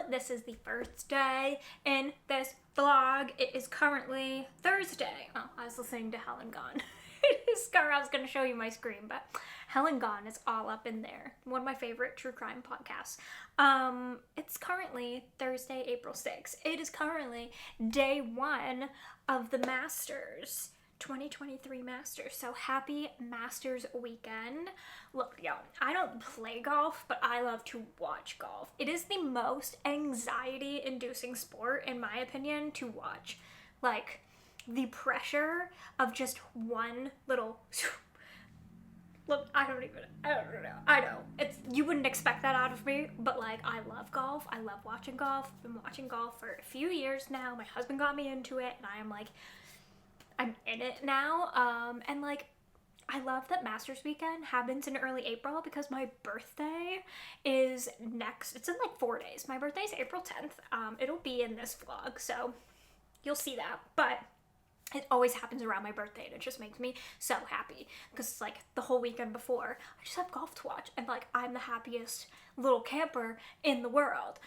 This is the first day in this vlog. It is currently Thursday. Oh, I was listening to Helen Gone. I was going to show you my screen, but Helen Gone is all up in there. One of my favorite true crime podcasts. It's currently Thursday, April 6th. It is currently day one of the Masters. 2023 Masters. So happy Masters weekend. Look, yo, I don't play golf, but I love to watch golf. It is the most anxiety-inducing sport, in my opinion, to watch. Like, the pressure of just one little... Look, I don't know. I know. You wouldn't expect that out of me, but like, I love golf. I love watching golf. I've been watching golf for a few years now. My husband got me into it, and I am like, I'm in it now, and like, I love that Masters weekend happens in early April because my birthday is it's in like 4 days. My birthday is April 10th. It'll be in this vlog, so you'll see that, but it always happens around my birthday, and it just makes me so happy because it's like the whole weekend before, I just have golf to watch, and like, I'm the happiest little camper in the world.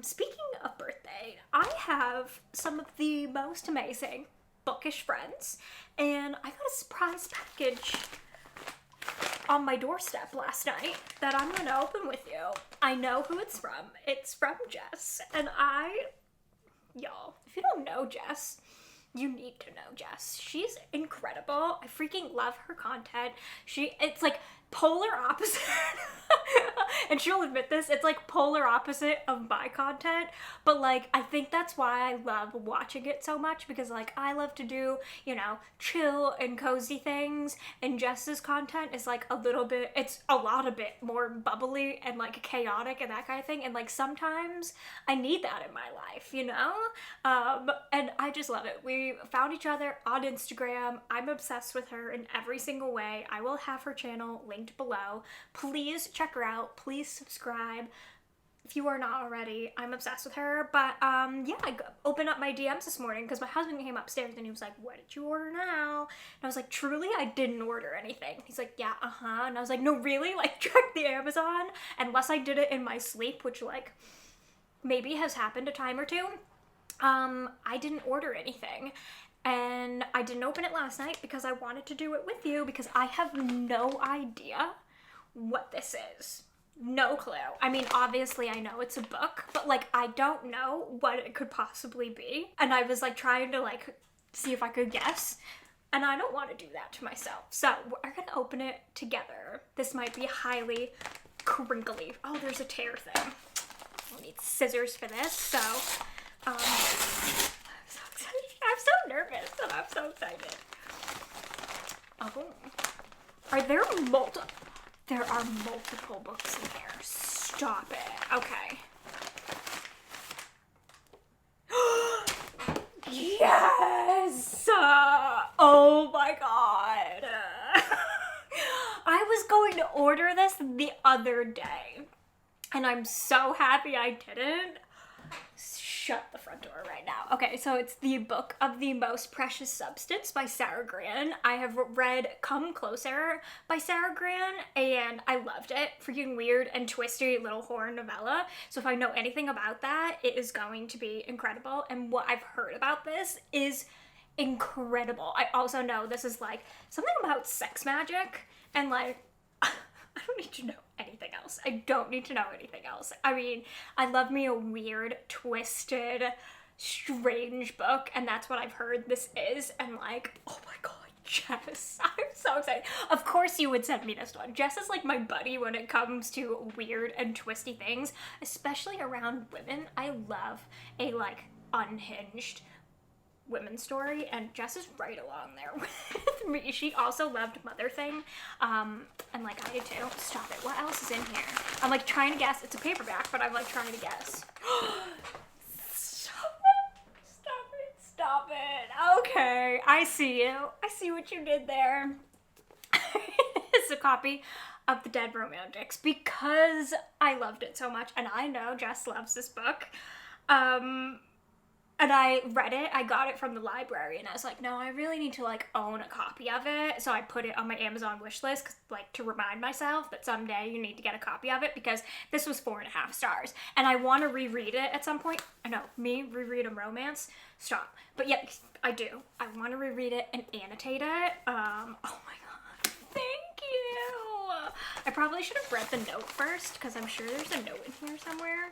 Speaking of birthday, I have some of the most amazing bookish friends, and I got a surprise package on my doorstep last night that I'm gonna open with you. I know who it's from. It's from Jess, and y'all, if you don't know Jess, you need to know Jess. She's incredible. I freaking love her content. It's like polar opposite, and she'll admit this, it's like polar opposite of my content, but like, I think that's why I love watching it so much, because like, I love to do, you know, chill and cozy things, and Jess's content is like it's a lot more bubbly and like chaotic and that kind of thing, and like, sometimes I need that in my life, you know? And I just love it. We found each other on Instagram. I'm obsessed with her in every single way. I will have her channel linked below. Please check her out. Please subscribe if you are not already. I'm obsessed with her. But yeah, I opened up my DMs this morning because my husband came upstairs and he was like, "What did you order now?" And I was like, "Truly, I didn't order anything." He's like, "Yeah, and I was like, "No, really? Like, check the Amazon." Unless I did it in my sleep, which like maybe has happened a time or two. I didn't order anything. And I didn't open it last night because I wanted to do it with you, because I have no idea what this is. No clue. I mean, obviously I know it's a book, but like, I don't know what it could possibly be. And I was like trying to like see if I could guess, and I don't want to do that to myself. So we're gonna open it together. This might be highly crinkly. Oh, there's a tear thing. I'll need scissors for this, so I'm so excited. I'm so nervous, and I'm so excited. Oh. There are multiple books in here. Stop it. Okay. Yes! Oh my god. I was going to order this the other day, and I'm so happy I didn't. Shut the front door right now. Okay, so it's the Book of the Most Precious Substance by Sarah Gran. I have read Come Closer by Sarah Gran, and I loved it. Freaking weird and twisty little horror novella. So if I know anything about that, it is going to be incredible. And what I've heard about this is incredible. I also know this is like something about sex magic, and like, I don't need to know anything else. I don't need to know anything else. I mean, I love me a weird, twisted, strange book, and that's what I've heard this is, and like, oh my god, Jess, I'm so excited. Of course you would send me this one. Jess is like my buddy when it comes to weird and twisty things, especially around women. I love a like unhinged women's story, and Jess is right along there with me. She also loved Mother Thing, and like I did too. Stop it. What else is in here? I'm like trying to guess. It's a paperback, but I'm like trying to guess. Stop it. Stop it. Stop it. Okay, I see you. I see what you did there. It's a copy of The Dead Romantics because I loved it so much, and I know Jess loves this book. And I read it, I got it from the library, and I was like, no, I really need to like own a copy of it. So I put it on my Amazon wish list, like to remind myself that someday you need to get a copy of it, because this was 4.5 stars. And I want to reread it at some point. I know, me, reread a romance? Stop. But yeah, I do. I want to reread it and annotate it. Oh my god, thank you. I probably should have read the note first, because I'm sure there's a note in here somewhere.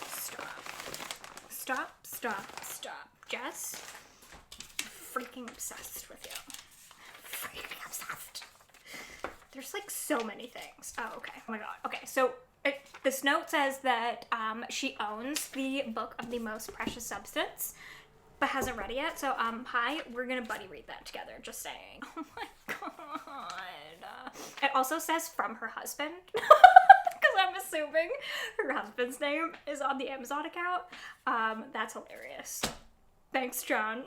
Stop. Jess, freaking obsessed with you. Freaking obsessed. There's like so many things. Oh, okay. Oh my god. Okay, so this note says that she owns the book of the most precious substance, but hasn't read it yet. So, hi, we're gonna buddy read that together, just saying. Oh my god. It also says from her husband. I'm assuming her husband's name is on the Amazon account. That's hilarious. Thanks, John.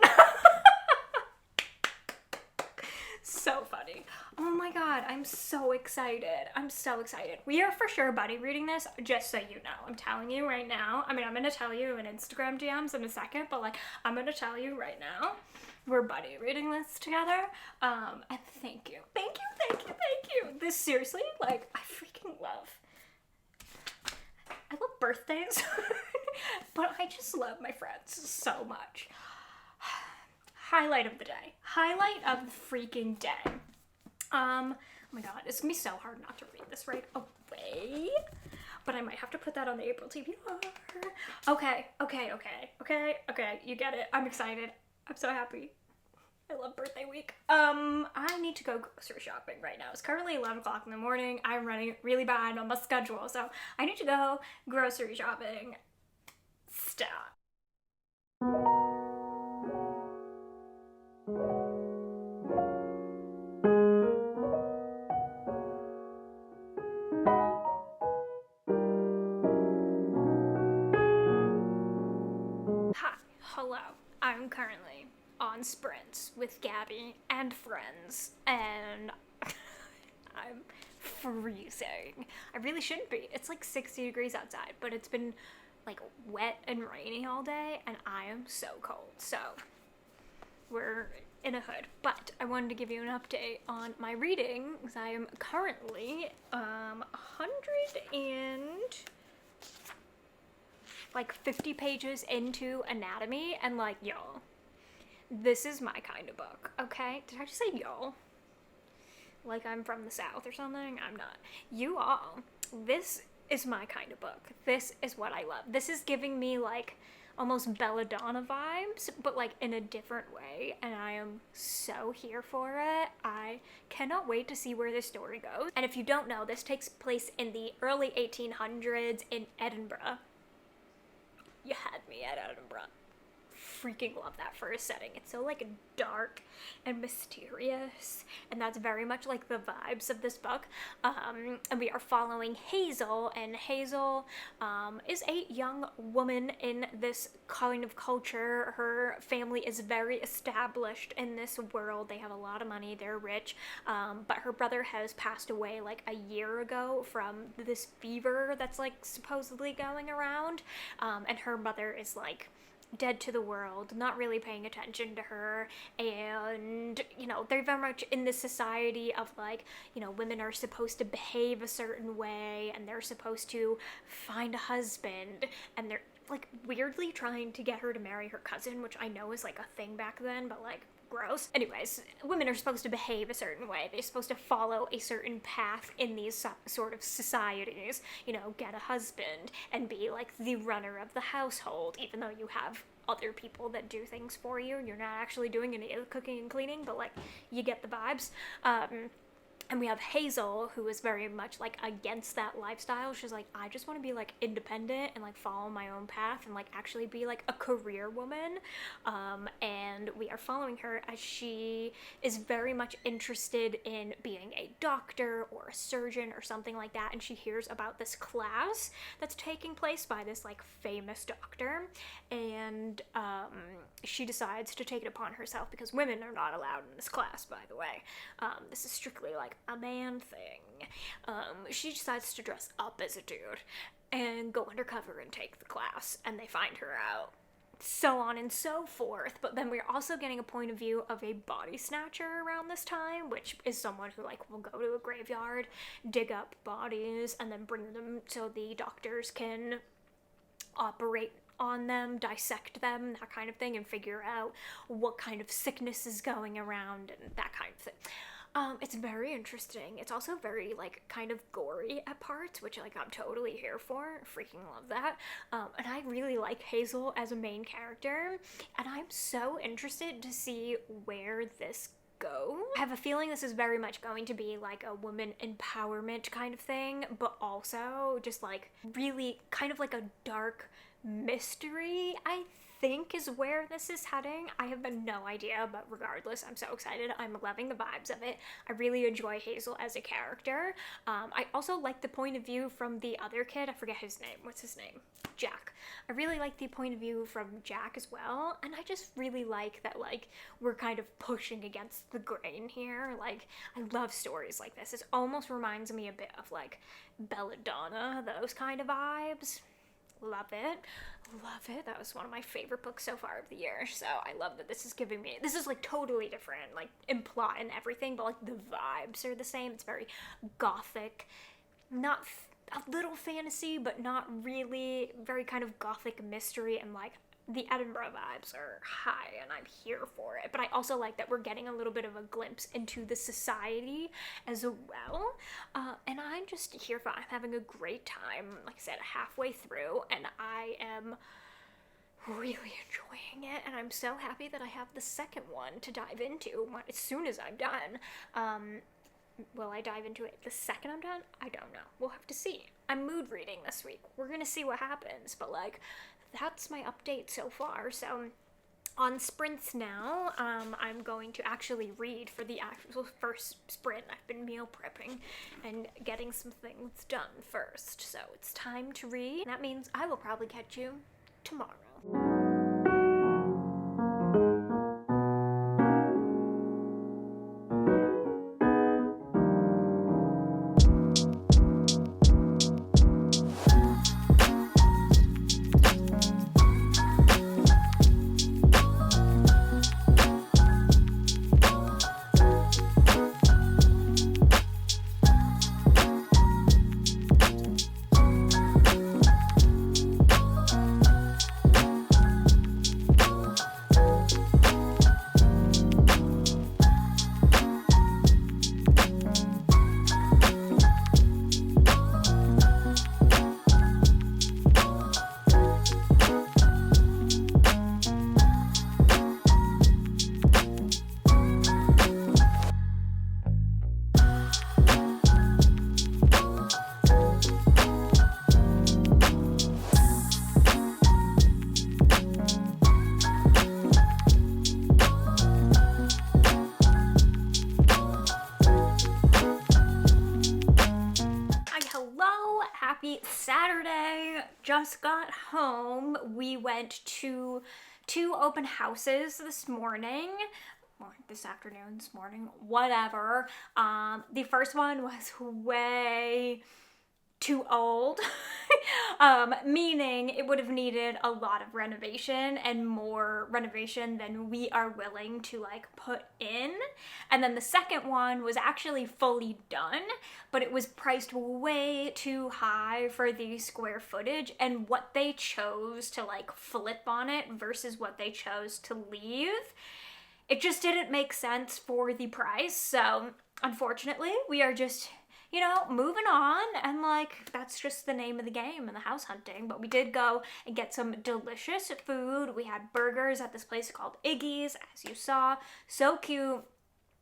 So funny. Oh my god, I'm so excited. I'm so excited. We are for sure buddy reading this, just so you know. I'm telling you right now. I mean, I'm gonna tell you in Instagram DMs in a second, but like, I'm gonna tell you right now. We're buddy reading this together. And thank you. Thank you. This seriously, like, I freaking love. I love birthdays, but I just love my friends so much. Highlight of the day. Highlight of the freaking day. Oh my god, it's gonna be so hard not to read this right away. But I might have to put that on the April TBR. Okay, you get it. I'm excited. I'm so happy. I love birthday week. I need to go grocery shopping right now. It's currently 11 o'clock in the morning. I'm running really bad on my schedule, so I need to go grocery shopping. Stop. Hi, hello. I'm currently on sprints with Gabby and friends, and I'm freezing. I really shouldn't be. It's like 60 degrees outside, but it's been like wet and rainy all day, and I am so cold. So we're in a hood. But I wanted to give you an update on my reading, because I am currently 50 pages into anatomy, and like, y'all, this is my kind of book, okay? Did I just say y'all? Like I'm from the South or something? I'm not. You all, this is my kind of book. This is what I love. This is giving me like almost belladonna vibes, but like in a different way, and I am so here for it. I cannot wait to see where this story goes. And if you don't know, this takes place in the early 1800s in Edinburgh. You had me at Edinburgh. Freaking love that for a setting. It's so like dark and mysterious, and that's very much like the vibes of this book. And we are following Hazel, and Hazel is a young woman in this kind of culture. Her family is very established in this world. They have a lot of money, they're rich, but her brother has passed away like a year ago from this fever that's like supposedly going around, and her mother is like dead to the world, not really paying attention to her. And you know, they're very much in this society of like, you know, women are supposed to behave a certain way, and they're supposed to find a husband, and they're like weirdly trying to get her to marry her cousin, which I know is like a thing back then, but like gross. Anyways, women are supposed to behave a certain way. They're supposed to follow a certain path in these sort of societies. You know, get a husband and be like the runner of the household, even though you have other people that do things for you. You're not actually doing any of the cooking and cleaning, but like, you get the vibes. And we have Hazel, who is very much like against that lifestyle. She's like, I just want to be like independent and like follow my own path and like actually be like a career woman. And we are following her as she is very much interested in being a doctor or a surgeon or something like that. And she hears about this class that's taking place by this like famous doctor. And she decides to take it upon herself, because women are not allowed in this class, by the way. This is strictly like a man thing. She decides to dress up as a dude and go undercover and take the class, and they find her out. so on and so forth. But then we're also getting a point of view of a body snatcher around this time, which is someone who like will go to a graveyard, dig up bodies, and then bring them so the doctors can operate on them, dissect them, that kind of thing, and figure out what kind of sickness is going around and that kind of thing. It's very interesting. It's also very, like, kind of gory at parts, which, like, I'm totally here for. Freaking love that. And I really like Hazel as a main character, and I'm so interested to see where this goes. I have a feeling this is very much going to be, like, a woman empowerment kind of thing, but also just, like, really kind of like a dark mystery, I think is where this is heading. I have no idea, but regardless, I'm so excited. I'm loving the vibes of it. I really enjoy Hazel as a character. I also like the point of view from the other kid. I forget his name. What's his name? Jack. I really like the point of view from Jack as well, and I just really like that, like, we're kind of pushing against the grain here. Like, I love stories like this. It almost reminds me a bit of, like, Belladonna, those kind of vibes. Love it. Love it. That was one of my favorite books so far of the year. So I love that this is giving me, this is like totally different, like in plot and everything, but like the vibes are the same. It's very gothic, not a little fantasy, but not really, very kind of gothic mystery, and like the Edinburgh vibes are high and I'm here for it. But I also like that we're getting a little bit of a glimpse into the society as well. And I'm just here for it. I'm having a great time, like I said, halfway through, and I am really enjoying it. And I'm so happy that I have the second one to dive into as soon as I'm done. Will I dive into it the second I'm done? I don't know. We'll have to see. I'm mood reading this week. We're gonna see what happens, but like, that's my update so far. So on sprints now, I'm going to actually read for the actual first sprint. I've been meal prepping and getting some things done first. So it's time to read. That means I will probably catch you tomorrow. Saturday, just got home. We went to 2 open houses this morning, or this afternoon, this morning, whatever. The first one was way too old, meaning it would have needed a lot of renovation, and more renovation than we are willing to like put in. And then the second one was actually fully done, but it was priced way too high for the square footage and what they chose to like flip on it versus what they chose to leave. It just didn't make sense for the price. So unfortunately, we are just, you know, moving on, and like, that's just the name of the game in the house hunting. But we did go and get some delicious food. We had burgers at this place called Iggy's, as you saw, so cute,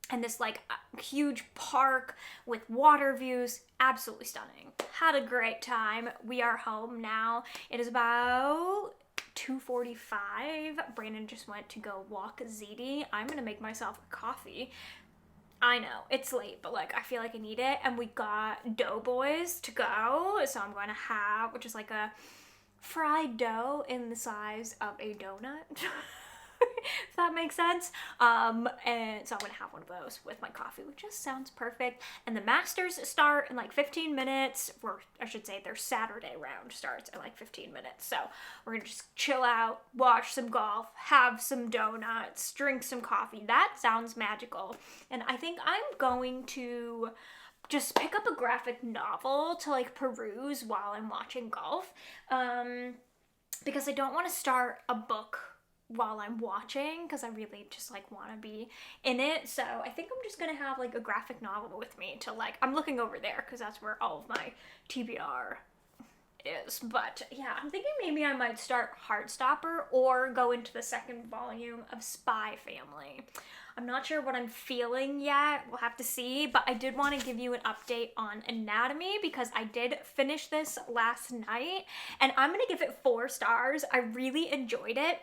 and this like huge park with water views, absolutely stunning. Had a great time. We are home now. It is about 2:45. Brandon just went to go walk Zeddy. I'm gonna make myself a coffee. I know, it's late, but like, I feel like I need it. And we got Doughboys to go, so I'm going to have, which is like a fried dough in the size of a donut. if that makes sense. And so I'm gonna have one of those with my coffee, which just sounds perfect. And the masters start in like 15 minutes, or I should say their Saturday round starts in like 15 minutes. So we're gonna just chill out, watch some golf, have some donuts, drink some coffee. That sounds magical. And I think I'm going to just pick up a graphic novel to like peruse while I'm watching golf, because I don't want to start a book while I'm watching, because I really just like want to be in it. So I think I'm just gonna have like a graphic novel with me to like, I'm looking over there because that's where all of my TBR is. But yeah, I'm thinking maybe I might start Heartstopper or go into the second volume of Spy Family. I'm not sure what I'm feeling yet, we'll have to see, but I did want to give you an update on Anatomy because I did finish this last night and I'm gonna give it 4 stars. I really enjoyed it.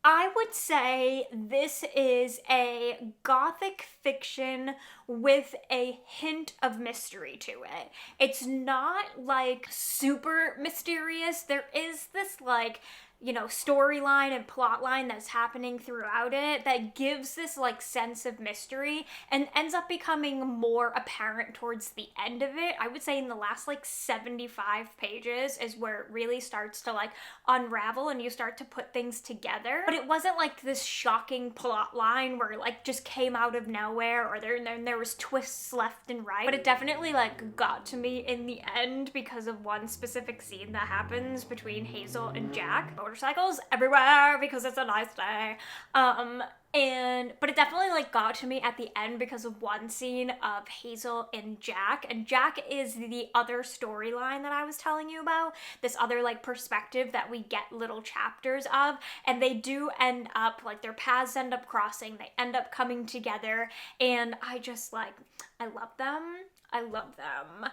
I would say this is a gothic fiction with a hint of mystery to it. It's not like super mysterious. There is this like, you know, storyline and plot line that's happening throughout it that gives this like sense of mystery and ends up becoming more apparent towards the end of it. I would say in the last like 75 pages is where it really starts to like unravel and you start to put things together. But it wasn't like this shocking plot line where it like just came out of nowhere or there was twists left and right. But it definitely like got to me in the end because of one specific scene that happens between Hazel and Jack. Motorcycles everywhere because it's a nice day. But it definitely like got to me at the end because of one scene of Hazel and Jack is the other storyline that I was telling you about, this other like perspective that we get little chapters of, and they do end up like their paths end up crossing, they end up coming together, and I just like, I love them. I love them.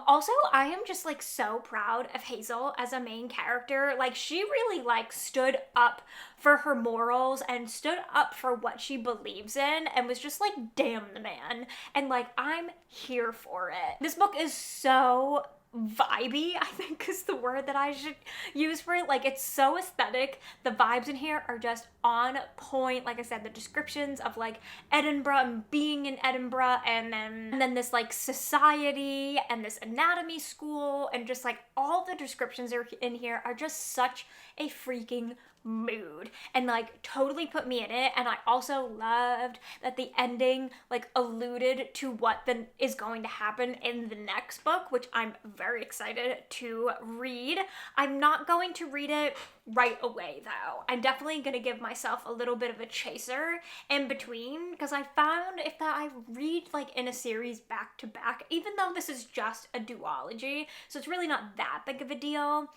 Also, I am just like so proud of Hazel as a main character. Like she really like stood up for her morals and stood up for what she believes in and was just like, damn the man. And like, I'm here for it. This book is so vibey, I think is the word that I should use for it. Like it's so aesthetic. The vibes in here are just on point. Like I said, the descriptions of like Edinburgh and being in Edinburgh and then this like society and this anatomy school and just like all the descriptions are in here are just such a freaking mood and like totally put me in it. And I also loved that the ending like alluded to what then is going to happen in the next book, which I'm very excited to read. I'm not going to read it right away though. I'm definitely gonna give myself a little bit of a chaser in between because I found if that I read like in a series back to back, even though this is just a duology, so it's really not that big of a deal,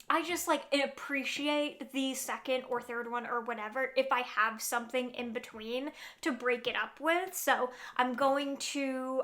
I just like appreciate the second or third one or whatever if I have something in between to break it up with. So I'm going to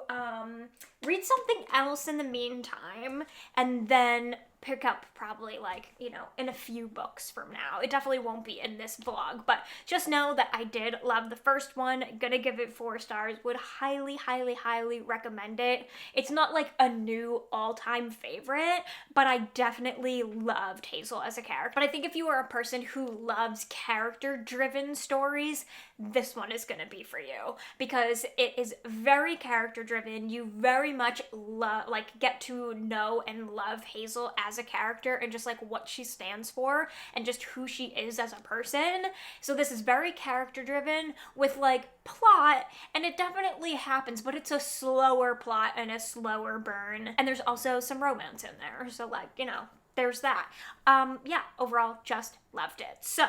read something else in the meantime and then pick up probably like, you know, in a few books from now. It definitely won't be in this vlog, but just know that I did love the first one. Gonna give it 4 stars. Would highly, highly, highly recommend it. It's not like a new all-time favorite, but I definitely loved Hazel as a character. But I think if you are a person who loves character-driven stories, this one is gonna be for you because it is very character-driven. You very much get to know and love Hazel as a character and just like what she stands for and just who she is as a person. So this is very character driven with like plot, and it definitely happens, but it's a slower plot and a slower burn, and there's also some romance in there, so like, you know, there's that. Yeah, overall just loved it. So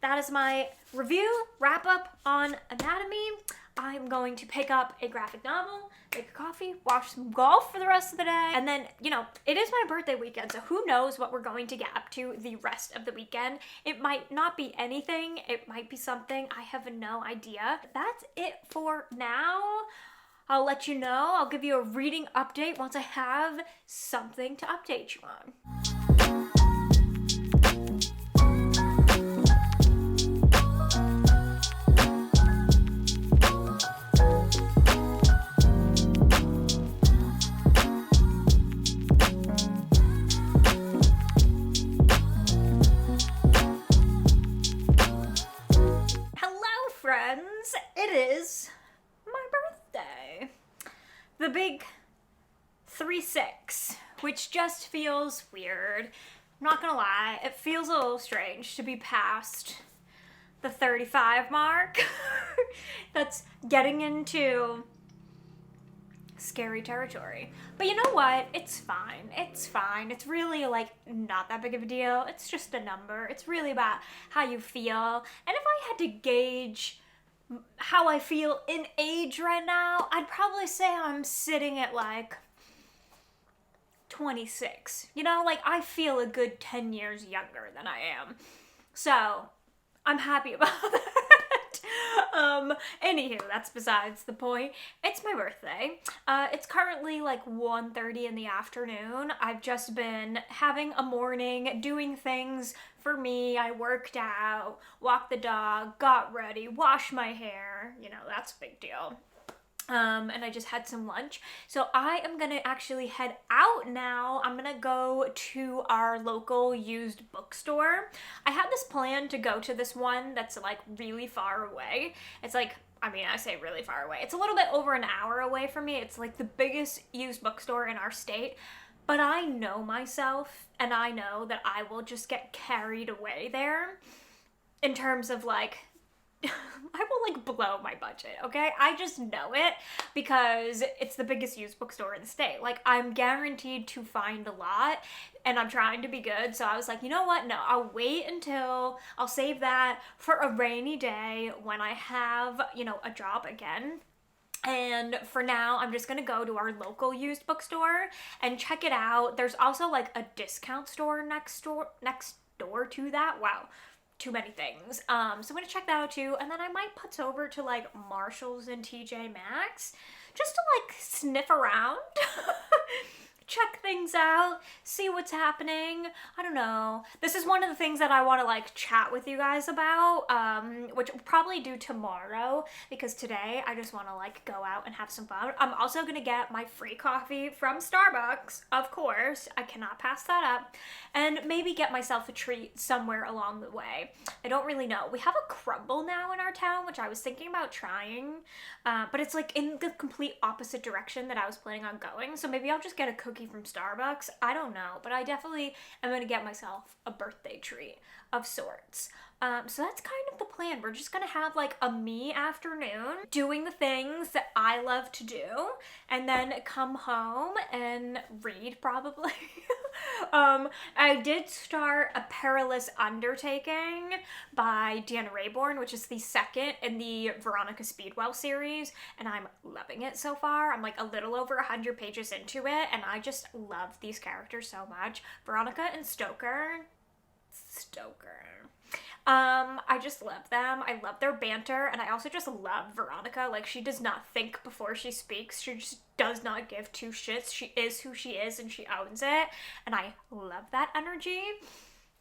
that is my review wrap up on Anatomy. I'm going to pick up a graphic novel, make a coffee, watch some golf for the rest of the day, and then, you know, it is my birthday weekend, so who knows what we're going to get up to the rest of the weekend. It might not be anything, it might be something, I have no idea. That's it for now. I'll let you know, I'll give you a reading update once I have something to update you on. 36, which just feels weird. I'm not gonna lie, it feels a little strange to be past the 35 mark. That's getting into scary territory. But you know what? It's fine. It's fine. It's really like not that big of a deal. It's just a number. It's really about how you feel. And if I had to gauge how I feel in age right now, I'd probably say I'm sitting at like 26. You know, like I feel a good 10 years younger than I am. So I'm happy about that. Anywho, that's besides the point. It's my birthday. It's currently like 1:30 in the afternoon. I've just been having a morning, doing things for me. I worked out, walked the dog, got ready, washed my hair. You know, that's a big deal. And I just had some lunch. So I am gonna actually head out now. I'm gonna go to our local used bookstore. I had this plan to go to this one that's like really far away. It's like, I mean, I say really far away. It's a little bit over an hour away from me. It's like the biggest used bookstore in our state. But I know myself, and I know that I will just get carried away there in terms of like, I will like blow my budget, okay? I just know it because it's the biggest used bookstore in the state. Like I'm guaranteed to find a lot and I'm trying to be good. So I was like, you know what? No, I'll save that for a rainy day when I have, you know, a job again. And for now, I'm just gonna go to our local used bookstore and check it out. There's also like a discount store next door to that. Wow. Too many things. So I'm gonna check that out too, and then I might putz over to like Marshall's and TJ Maxx just to like sniff around, check things out, see what's happening. I don't know. This is one of the things that I want to like chat with you guys about, which we'll probably do tomorrow because today I just want to like go out and have some fun. I'm also gonna get my free coffee from Starbucks, of course. I cannot pass that up. And maybe get myself a treat somewhere along the way. I don't really know. We have a crumble now in our town, which I was thinking about trying, but it's like in the complete opposite direction that I was planning on going. So maybe I'll just get a cookie from Starbucks. I don't know, but I definitely am going to get myself a birthday treat of sorts. So that's kind of the plan. We're just gonna have like a me afternoon doing the things that I love to do and then come home and read probably. I did start A Perilous Undertaking by Deanna Raybourn, which is the second in the Veronica Speedwell series, and I'm loving it so far. I'm like a little over 100 pages into it, and I just love these characters so much. Veronica and Stoker. I just love them. I love their banter, and I also just love Veronica. Like, she does not think before she speaks. She just does not give two shits. She is who she is, and she owns it, and I love that energy.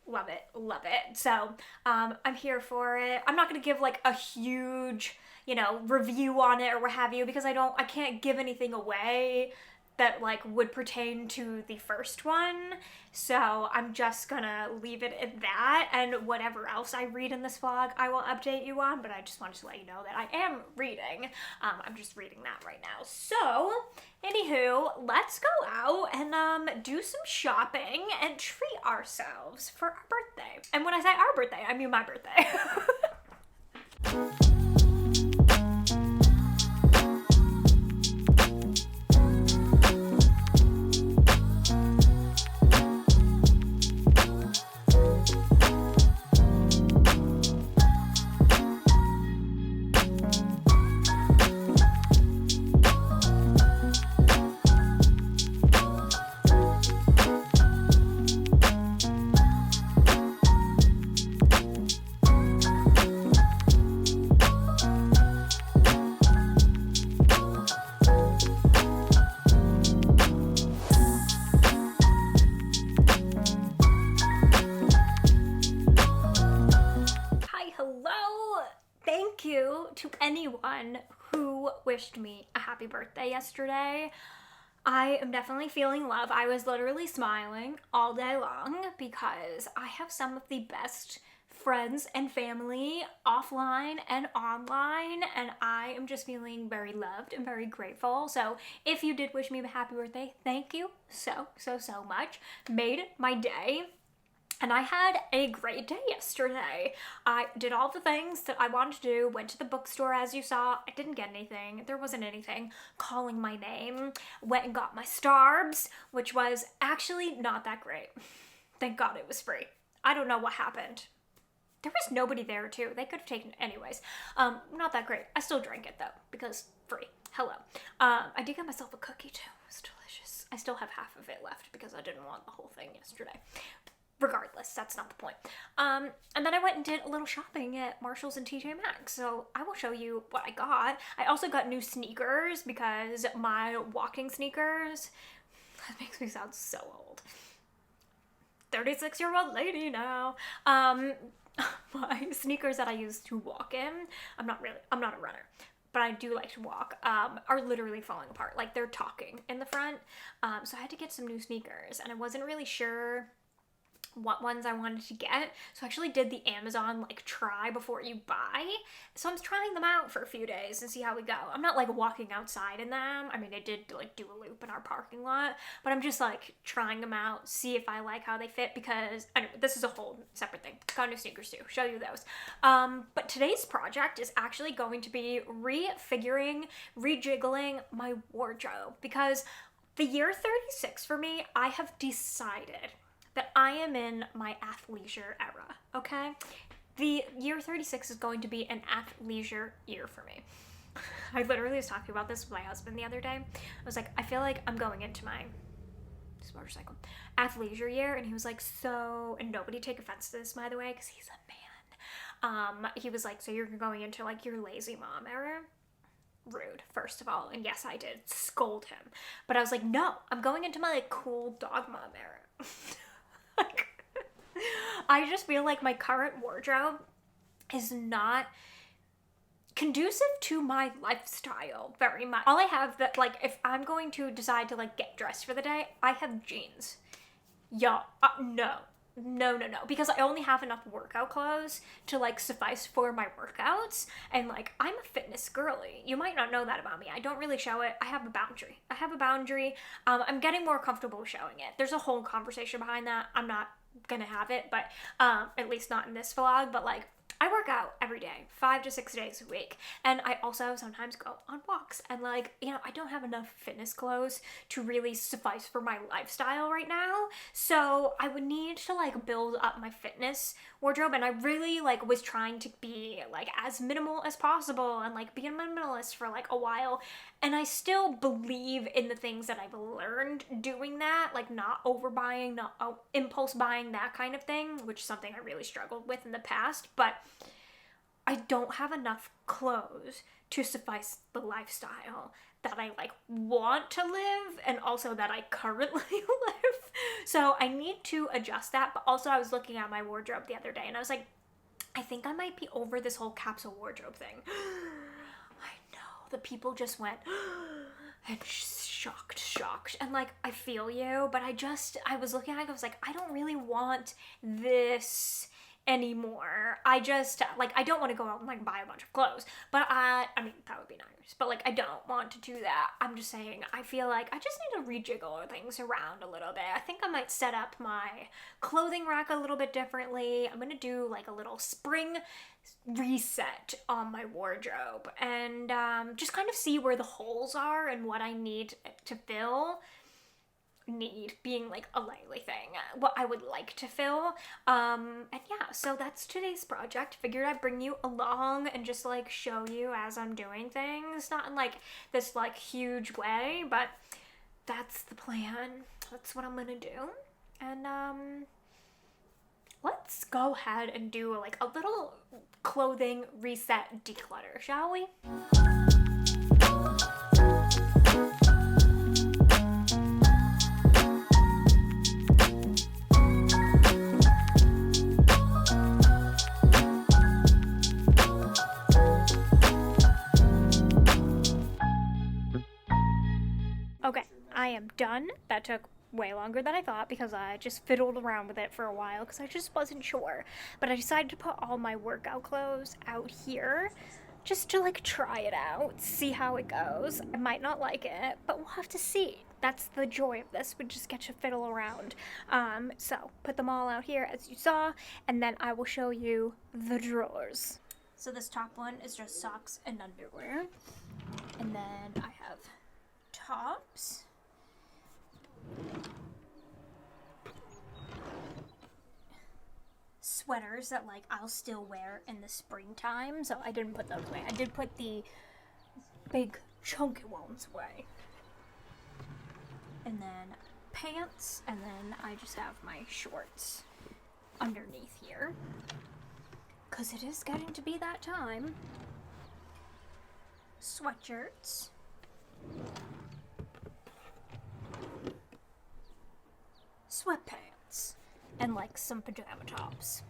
Love it. So, I'm here for it. I'm not gonna give, like, a huge, you know, review on it or what have you, because I can't give anything away that like would pertain to the first one, so I'm just gonna leave it at that, and whatever else I read in this vlog I will update you on, but I just wanted to let you know that I am reading. I'm just reading that right now. So anywho, let's go out and do some shopping and treat ourselves for our birthday. And when I say our birthday, I mean my birthday. To anyone who wished me a happy birthday yesterday. I am definitely feeling love. I was literally smiling all day long because I have some of the best friends and family offline and online, and I am just feeling very loved and very grateful. So if you did wish me a happy birthday, thank you so much. Made my day. And I had a great day yesterday. I did all the things that I wanted to do, went to the bookstore as you saw. I didn't get anything. There wasn't anything calling my name. Went and got my Starbs, which was actually not that great. Thank God it was free. I don't know what happened. There was nobody there too. They could have taken it anyways. Not that great. I still drank it though, because free. Hello. I did get myself a cookie too. It was delicious. I still have half of it left because I didn't want the whole thing yesterday. Regardless, that's not the point. And then I went and did a little shopping at Marshall's and TJ Maxx. So I will show you what I got. I also got new sneakers because my walking sneakers, that makes me sound so old. 36-year-old lady now. My sneakers that I use to walk in, I'm not a runner, but I do like to walk, are literally falling apart. Like they're talking in the front. So I had to get some new sneakers and I wasn't really sure what ones I wanted to get. So I actually did the Amazon like try before you buy. So I'm trying them out for a few days and see how we go. I'm not like walking outside in them. I mean, I did like do a loop in our parking lot, but I'm just like trying them out, see if I like how they fit because anyway, this is a whole separate thing. Got new sneakers too, show you those. But today's project is actually going to be rejiggling my wardrobe because the year 36 for me, I have decided that I am in my athleisure era, okay? The year 36 is going to be an athleisure year for me. I literally was talking about this with my husband the other day. I was like, I feel like I'm going into my motorcycle athleisure year, and he was like, so, and nobody take offense to this, by the way, because he's a man. He was like, so you're going into like your lazy mom era? Rude, first of all, and yes, I did scold him. But I was like, no, I'm going into my like cool dog mom era. I just feel like my current wardrobe is not conducive to my lifestyle very much. All I have that, like, if I'm going to decide to like get dressed for the day, I have jeans. No, because I only have enough workout clothes to like suffice for my workouts, and like I'm a fitness girly. You might not know that about me. I don't really show it. I have a boundary. I'm getting more comfortable showing it. There's a whole conversation behind that. I'm not gonna have it, but at least not in this vlog, but like I work out every day, 5 to 6 days a week, and I also sometimes go on walks, and like, you know, I don't have enough fitness clothes to really suffice for my lifestyle right now, so I would need to like build up my fitness wardrobe, and I really like was trying to be like as minimal as possible and like be a minimalist for like a while, and I still believe in the things that I've learned doing that, like not overbuying, not impulse buying, that kind of thing, which is something I really struggled with in the past, but I don't have enough clothes to suffice the lifestyle that I like want to live and also that I currently live. So I need to adjust that, but also I was looking at my wardrobe the other day and I was like, I think I might be over this whole capsule wardrobe thing. I know, the people just went and shocked, and like I feel you, but I was looking at it, I was like, I don't really want this anymore. I just like, I don't want to go out and like buy a bunch of clothes, but I mean that would be nice, but like I don't want to do that. I'm just saying I feel like I just need to rejiggle things around a little bit. I think I might set up my clothing rack a little bit differently. I'm gonna do like a little spring reset on my wardrobe and just kind of see where the holes are and what I need to fill. Need being like a lightly thing, what I would like to fill, and yeah, so that's today's project. Figured I'd bring you along and just like show you as I'm doing things, not in like this like huge way, but that's the plan. That's what I'm gonna do, and let's go ahead and do like a little clothing reset declutter, shall we? Okay, I am done. That took way longer than I thought because I just fiddled around with it for a while because I just wasn't sure. But I decided to put all my workout clothes out here just to like try it out, see how it goes. I might not like it, but we'll have to see. That's the joy of this. We just get to fiddle around. So put them all out here as you saw, and then I will show you the drawers. So this top one is just socks and underwear. And then I have tops. Sweaters that like I'll still wear in the springtime, so I didn't put those away. I did put the big chunky ones away. And then pants, and then I just have my shorts underneath here. Because it is getting to be that time. Sweatshirts. Sweatpants. And like some pajama tops.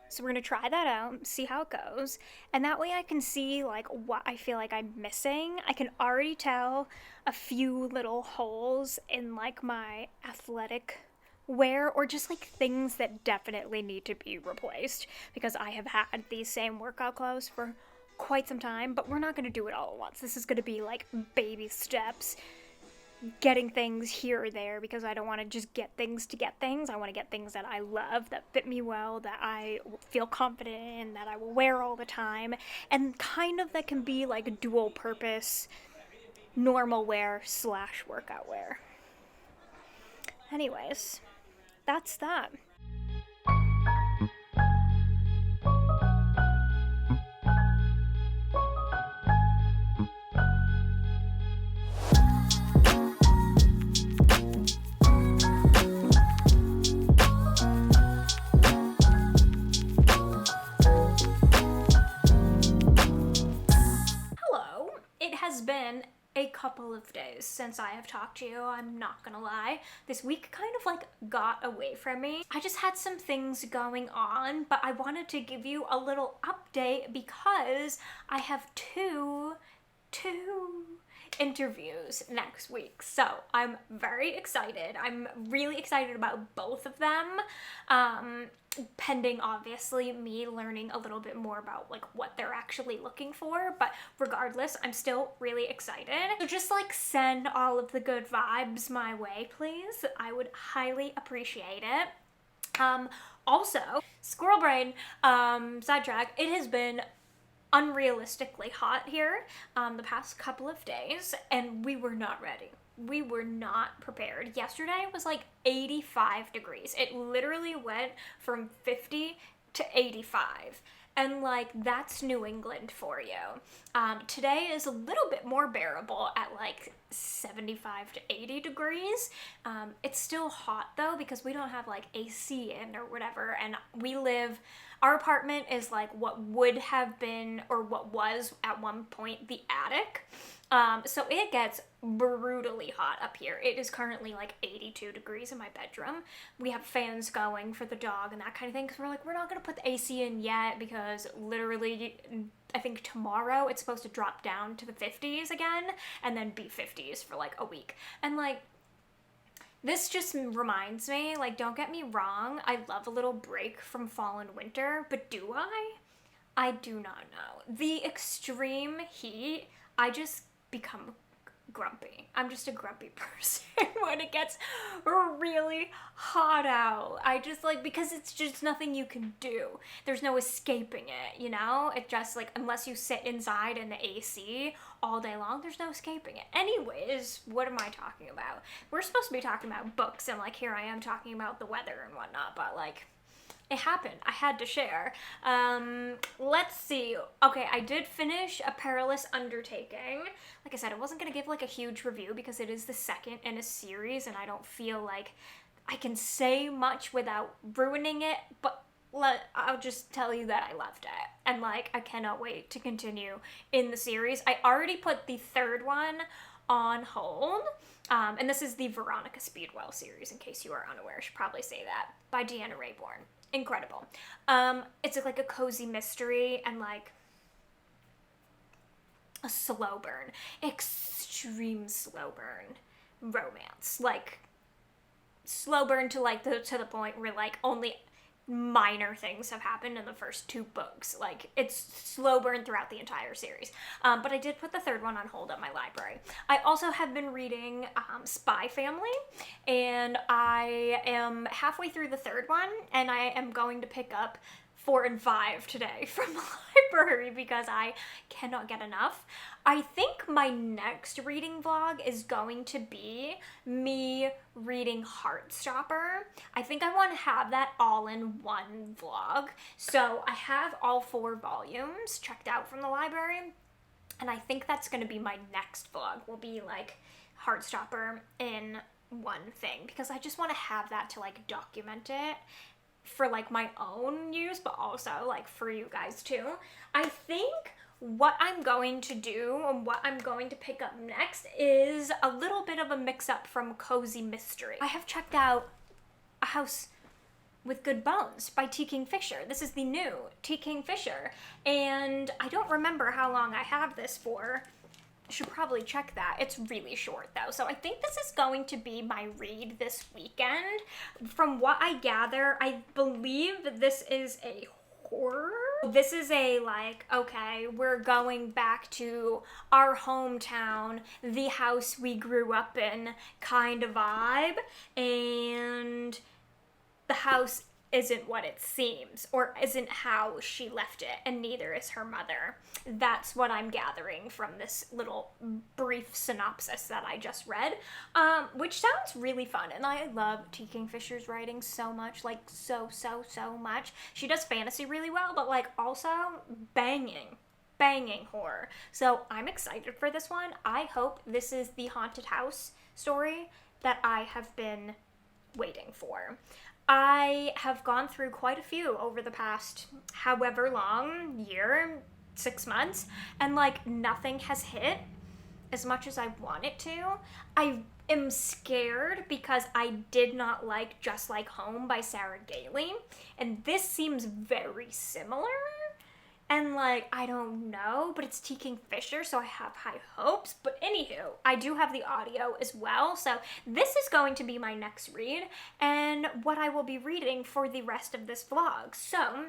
So we're gonna try that out, see how it goes, and that way I can see like what I feel like I'm missing. I can already tell a few little holes in like my athletic wear, or just like things that definitely need to be replaced, because I have had these same workout clothes for quite some time, but we're not gonna do it all at once. This is gonna be like baby steps, getting things here or there, because I don't want to just get things to get things. I want to get things that I love, that fit me well, that I feel confident in, that I will wear all the time, and kind of that can be like dual purpose normal wear / workout wear. Anyways, that's that. Has been a couple of days since I have talked to you, I'm not gonna lie. This week kind of like got away from me. I just had some things going on, but I wanted to give you a little update because I have two interviews next week. So I'm very excited. I'm really excited about both of them. Pending obviously me learning a little bit more about like what they're actually looking for, but regardless, I'm still really excited. So just like send all of the good vibes my way, please. I would highly appreciate it. Also, squirrel brain, sidetrack, it has been unrealistically hot here the past couple of days, and we were not ready. We were not prepared. Yesterday was like 85 degrees. It literally went from 50 to 85. And like, that's New England for you. Today is a little bit more bearable at like 75 to 80 degrees. It's still hot though, because we don't have like AC in or whatever. And our apartment is like what would have been, or what was at one point, the attic. So it gets brutally hot up here. It is currently like 82 degrees in my bedroom. We have fans going for the dog and that kind of thing, because we're not going to put the AC in yet, because literally I think tomorrow it's supposed to drop down to the 50s again, and then be 50s for like a week. And like, this just reminds me, like, don't get me wrong, I love a little break from fall and winter, but do I? I do not know. The extreme heat, I just become grumpy. I'm just a grumpy person when it gets really hot out. I just like, because it's just nothing you can do. There's no escaping it, you know? It just like, unless you sit inside in the AC all day long, there's no escaping it. Anyways, what am I talking about? We're supposed to be talking about books, and like here I am talking about the weather and whatnot, but like, it happened. I had to share. Let's see. Okay, I did finish A Perilous Undertaking. Like I said, I wasn't going to give like a huge review because it is the second in a series, and I don't feel like I can say much without ruining it, but I'll just tell you that I loved it. And like, I cannot wait to continue in the series. I already put the third one on hold. And this is the Veronica Speedwell series, in case you are unaware. I should probably say that. By Deanna Raybourn. Incredible. It's like a cozy mystery and like a slow burn. Extreme slow burn romance. Like, slow burn to like to the point where like only minor things have happened in the first 2 books. Like, it's slow burn throughout the entire series. But I did put the 3rd one on hold at my library. I also have been reading Spy Family, and I am halfway through the 3rd one, and I am going to pick up 4 and 5 today from the library because I cannot get enough. I think my next reading vlog is going to be me reading Heartstopper. I think I want to have that all in one vlog. So I have all 4 volumes checked out from the library, and I think that's going to be my next vlog, will be like Heartstopper in one thing, because I just want to have that to like document it for like my own use, but also like for you guys too. I think what I'm going to do and what I'm going to pick up next is a little bit of a mix-up from Cozy Mystery. I have checked out A House with Good Bones by T. Kingfisher. This is the new T. Kingfisher, and I don't remember how long I have this for. I should probably check that. It's really short though, so I think this is going to be my read this weekend. From what I gather, I believe this is a horror. This is a like, okay, we're going back to our hometown, the house we grew up in kind of vibe, and the house isn't what it seems, or isn't how she left it, and neither is her mother. That's what I'm gathering from this little brief synopsis that I just read, which sounds really fun, and I love T. Kingfisher's writing so much, like so much. She does fantasy really well, but like also banging horror. So I'm excited for this one. I hope this is the haunted house story that I have been waiting for. I have gone through quite a few over the past however long, year, 6 months, and like nothing has hit as much as I want it to. I am scared because I did not like Just Like Home by Sarah Gailey, and this seems very similar. And like, I don't know, but it's T. Kingfisher, so I have high hopes. But anywho, I do have the audio as well, so this is going to be my next read, and what I will be reading for the rest of this vlog. So,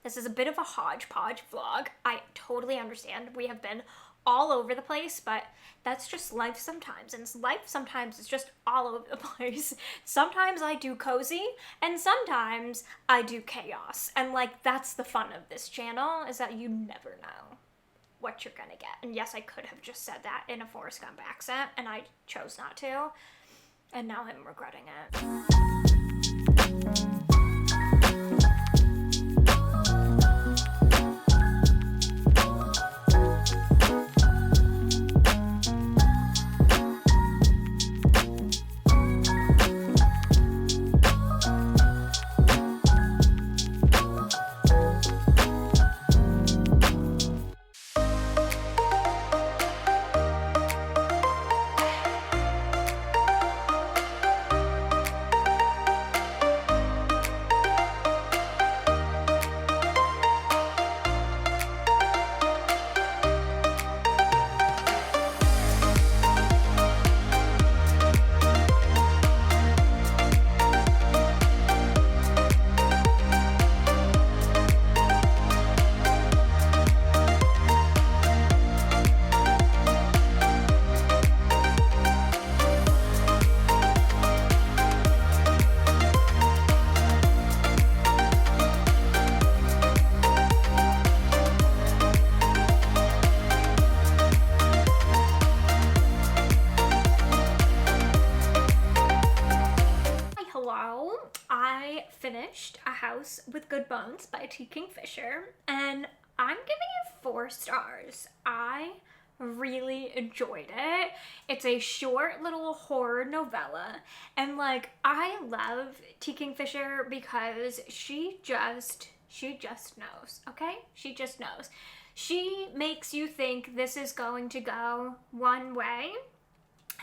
this is a bit of a hodgepodge vlog. I totally understand. We have been all over the place, but that's just life sometimes, and life sometimes is just all over the place. Sometimes I do cozy, and sometimes I do chaos, and like that's the fun of this channel, is that you never know what you're gonna get. And yes, I could have just said that in a Forrest Gump accent, and I chose not to, and now I'm regretting it. Finished A House with Good Bones by T. Kingfisher, and I'm giving it 4 stars. I really enjoyed it. It's a short little horror novella, and like I love T. Kingfisher because she just knows, okay? She just knows. She makes you think this is going to go one way,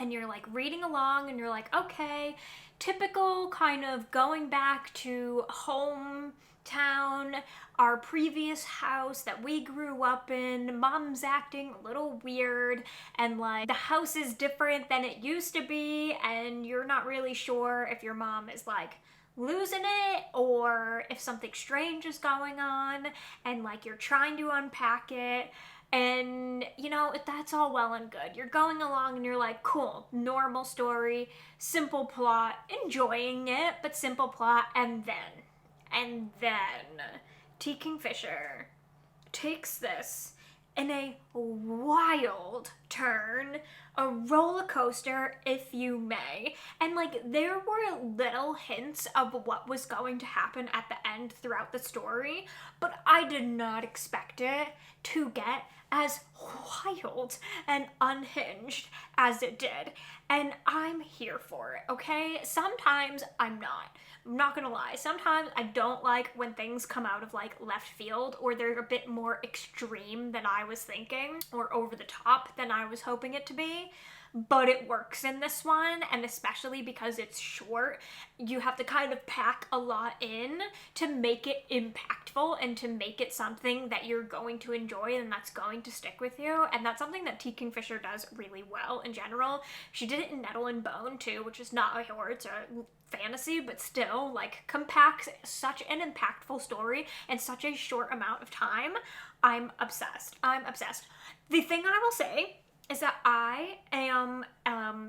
and you're like reading along and you're like, okay, typical kind of going back to hometown, our previous house that we grew up in. Mom's acting a little weird, and like the house is different than it used to be, and you're not really sure if your mom is like losing it or if something strange is going on, and like you're trying to unpack it. And, you know, that's all well and good. You're going along and you're like, cool, normal story, simple plot, enjoying it, but simple plot. And then, T. Kingfisher takes this in a wild turn, a roller coaster, if you may. And like, there were little hints of what was going to happen at the end throughout the story, but I did not expect it to get as wild and unhinged as it did. And I'm here for it, okay? Sometimes I'm not gonna lie. Sometimes I don't like when things come out of like left field, or they're a bit more extreme than I was thinking, or over the top than I was hoping it to be. But it works in this one, and especially because it's short, you have to kind of pack a lot in to make it impactful and to make it something that you're going to enjoy and that's going to stick with you. And that's something that T. Kingfisher does really well in general. She did it in Nettle and Bone too, which is not a horror, it's a fantasy, but still like compacts such an impactful story in such a short amount of time. I'm obsessed. The thing I will say is that I am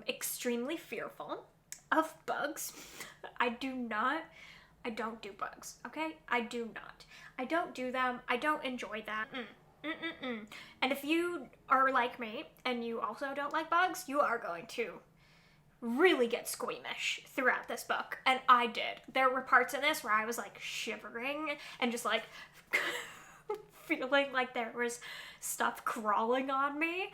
extremely fearful of bugs. I don't do bugs, okay? I do not. I don't do them. I don't enjoy them. And if you are like me and you also don't like bugs, you are going to really get squeamish throughout this book. And I did. There were parts in this where I was like shivering and just like feeling like there was stuff crawling on me,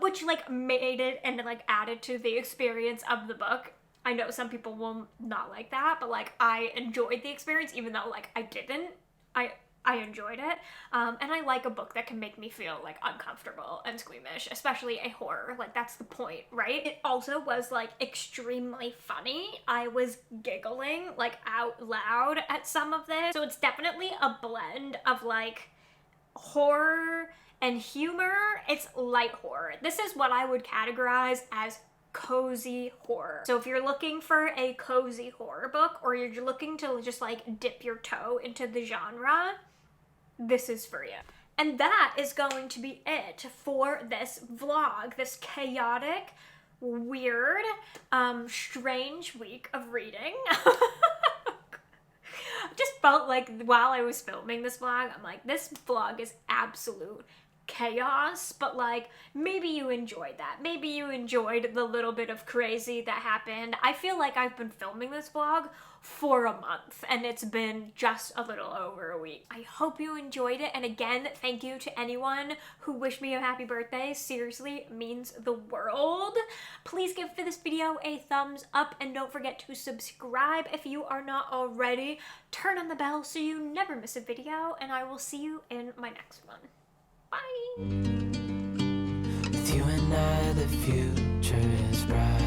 which like made it and like added to the experience of the book. I know some people will not like that, but like I enjoyed the experience, even though like I didn't. I enjoyed it, and I like a book that can make me feel like uncomfortable and squeamish, especially a horror. Like that's the point, right? It also was like extremely funny. I was giggling like out loud at some of this, so it's definitely a blend of like horror and humor. It's light horror. This is what I would categorize as cozy horror. So if you're looking for a cozy horror book, or you're looking to just like dip your toe into the genre, this is for you. And that is going to be it for this vlog, this chaotic, weird, strange week of reading. Just felt like while I was filming this vlog, I'm like, this vlog is absolute chaos, but like maybe you enjoyed that. Maybe you enjoyed the little bit of crazy that happened. I feel like I've been filming this vlog for a month and it's been just a little over a week. I hope you enjoyed it, and again, thank you to anyone who wished me a happy birthday. Seriously, means the world. Please give this video a thumbs up and don't forget to subscribe if you are not already. Turn on the bell so you never miss a video, and I will see you in my next one. Bye! With you and I, the future is bright.